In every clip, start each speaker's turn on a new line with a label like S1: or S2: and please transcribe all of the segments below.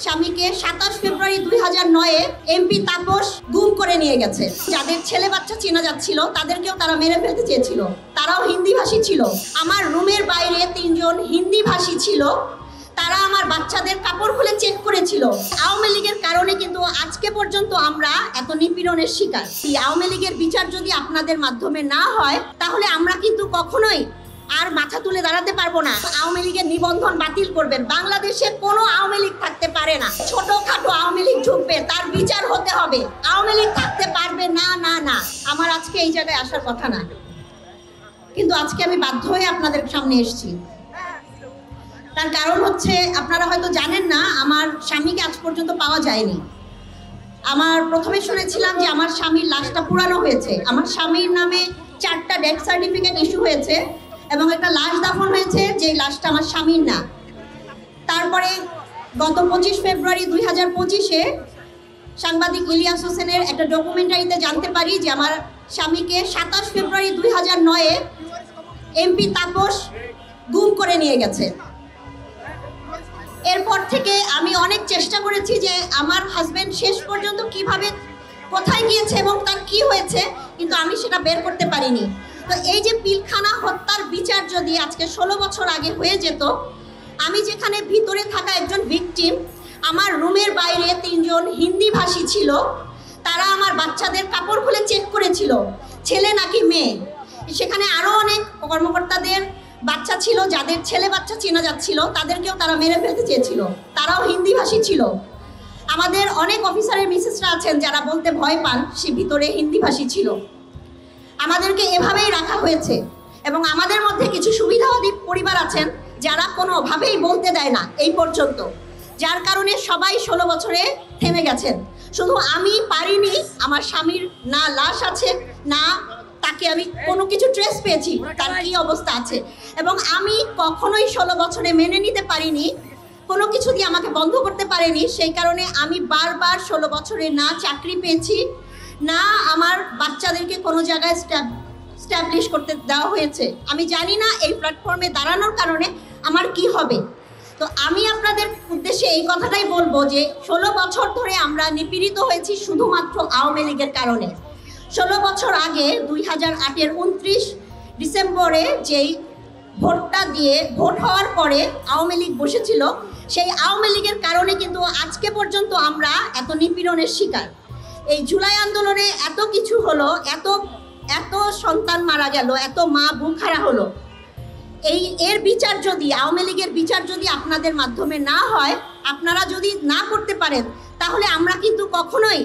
S1: স্বামীকে 27 ফেব্রুয়ারি 2009-এ এমপি তাপস গুম করে নিয়ে গেছে। যাদের ছেলে বাচ্চা চেনা যাচ্ছিল তাদেরকেও তারা মেরে ফেলতে চেয়েছিল। তারাও হিন্দি ভাষী ছিল। আমার রুমের বাইরে 3 জন হিন্দি ভাষী ছিল। তারা আমার বাচ্চাদের কাপড় খুলে চেক করেছিল। আওয়ামী লীগের কারণে কিন্তু আজকে পর্যন্ত আমরা এত নিপীড়নের শিকার। এই আওয়ামী লীগের বিচার যদি আপনাদের মাধ্যমে না হয় তাহলে আমরা কিন্তু কখনোই আর মাথা তুলে দাঁড়াতে পারবো না। আওয়ামী লীগের নিবন্ধন বাতিল করবেন। বাংলাদেশে কোনো আওয়ামী লীগ থাকতে পারে না। ছোটখাটো আওয়ামী লীগ ঢুকবে, তার বিচার হতে হবে। আওয়ামী লীগ থাকতে পারবে না না না। আমার আজকে এই জায়গায় আসার কথা না, কিন্তু আজকে আমি বাধ্য হয়ে আপনাদের সামনে এসেছি। তার কারণ হচ্ছে, আপনারা হয়তো জানেন না, আমার স্বামীকে আজ পর্যন্ত পাওয়া যায়নি। আমার প্রথমে শুনেছিলাম যে আমার স্বামীর লাশটা পুরানো হয়েছে। আমার স্বামীর নামে 4টা ডেথ সার্টিফিকেট ইস্যু হয়েছে এবং একটা লাশ দাফন হয়েছে, যে লাশটা আমার স্বামীর না। তারপরে গত 25 ফেব্রুয়ারি 2025-এ সাংবাদিক ইলিয়াস হোসেনের একটা ডকুমেন্টারিতে জানতে পারি যে আমার স্বামীকে 27 ফেব্রুয়ারি 2009-এ এমপি তাপস গুম করে নিয়ে গেছে। এরপর থেকে আমি অনেক চেষ্টা করেছি যে আমার হাজবেন্ড শেষ পর্যন্ত কিভাবে, কোথায় গিয়েছে এবং তার কি হয়েছে, কিন্তু আমি সেটা বের করতে পারিনি। তো এই যে পিলখানা হত্যার বিচার যদি আজকে 16 বছর আগে হয়ে যেত, আমি যেখানে ভিতরে থাকা একজন ভিকটিম, আমার রুমের বাইরে 3 জন হিন্দি ভাষী ছিল। তারা আমার বাচ্চাদের কাপড় খুলে চেক করেছিল ছেলে নাকি মেয়ে। সেখানে আরও অনেক কর্মকর্তাদের বাচ্চা ছিল, যাদের ছেলে বাচ্চা চেনা যাচ্ছিল তাদেরকেও তারা মেরে ফেলতে চেয়েছিল। তারাও হিন্দি ভাষী ছিল। আমাদের অনেক অফিসারের মিসেসরা আছেন যারা বলতে ভয় পান, সে ভিতরে হিন্দি ভাষী ছিল। আমাদেরকে এভাবেই রাখা হয়েছে এবং আমাদের মধ্যে কিছু সুবিধাবাদী পরিবার আছেন যারা কোনোভাবেই বলতে দেয় না এই পর্যন্ত, যার কারণে সবাই 16 বছরে থেমে গেছেন। শুধু আমি পারিনি। আমার স্বামীর না লাশ আছে, না তাকে আমি কোনো কিছু ট্রেস পেয়েছি তার কি অবস্থা আছে, এবং আমি কখনোই 16 বছরে মেনে নিতে পারিনি, কোনো কিছু দিয়ে আমাকে বন্ধ করতে পারেনি। সেই কারণে আমি বারবার 16 বছরে না চাকরি পেয়েছি, না আমার বাচ্চাদেরকে কোনো জায়গায় স্ট্যাবলিশ করতে দেওয়া হয়েছে। আমি জানি না এই প্ল্যাটফর্মে দাঁড়ানোর কারণে আমার কি হবে। তো আমি আপনাদের উদ্দেশ্যে এই কথাটাই বলবো যে 16 বছর ধরে আমরা নিপীড়িত হয়েছি শুধুমাত্র আওয়ামী লীগের কারণে। 16 বছর আগে 2008-এর 29 ডিসেম্বরে যেই ভোটটা দিয়ে ভোট হওয়ার পরে আওয়ামী লীগ বসেছিল, সেই আওয়ামী লীগের কারণে কিন্তু আজকে পর্যন্ত আমরা এত নিপীড়নের শিকার। এই জুলাই আন্দোলনে এত কিছু হলো, এত সন্তান মারা গেল, এত মা বুকহারা হলো। এর বিচার যদি, আওয়ামী লীগের বিচার যদি আপনাদের মাধ্যমে না হয়, আপনারা যদি না করতে পারেন, তাহলে আমরা কিন্তু কখনোই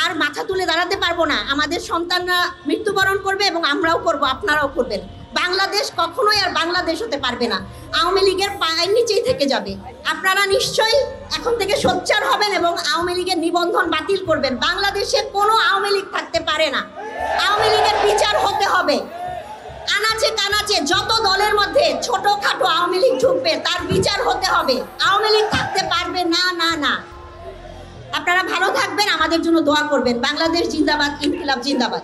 S1: আর মাথা তুলে দাঁড়াতে পারবো না। আমাদের সন্তানরা মৃত্যুবরণ করবে এবং আমরাও করব, আপনারাও করবেন। বাংলাদেশ কখনোই আর বাংলাদেশ হতে পারবে না, আওয়ামী লীগের পায়ের নিচেই থেকে যাবে। আপনারা নিশ্চয়ই এখন থেকে সোচ্চার হবেন এবং আওয়ামী লীগের নিবন্ধন বাতিল করবেন। বাংলাদেশে কোনো আওয়ামী লীগ থাকতে পারে না। আওয়ামী লীগের বিচার হতে হবে। আনাচে কানাচে যত দলের মধ্যে ছোটখাটো আওয়ামী লীগ ঢুকবে, তার বিচার হতে হবে। আওয়ামী লীগ থাকতে পারবে না না না। আপনারা ভালো থাকবেন, আমাদের জন্য দোয়া করবেন। বাংলাদেশ জিন্দাবাদ, ইনকিলাব জিন্দাবাদ।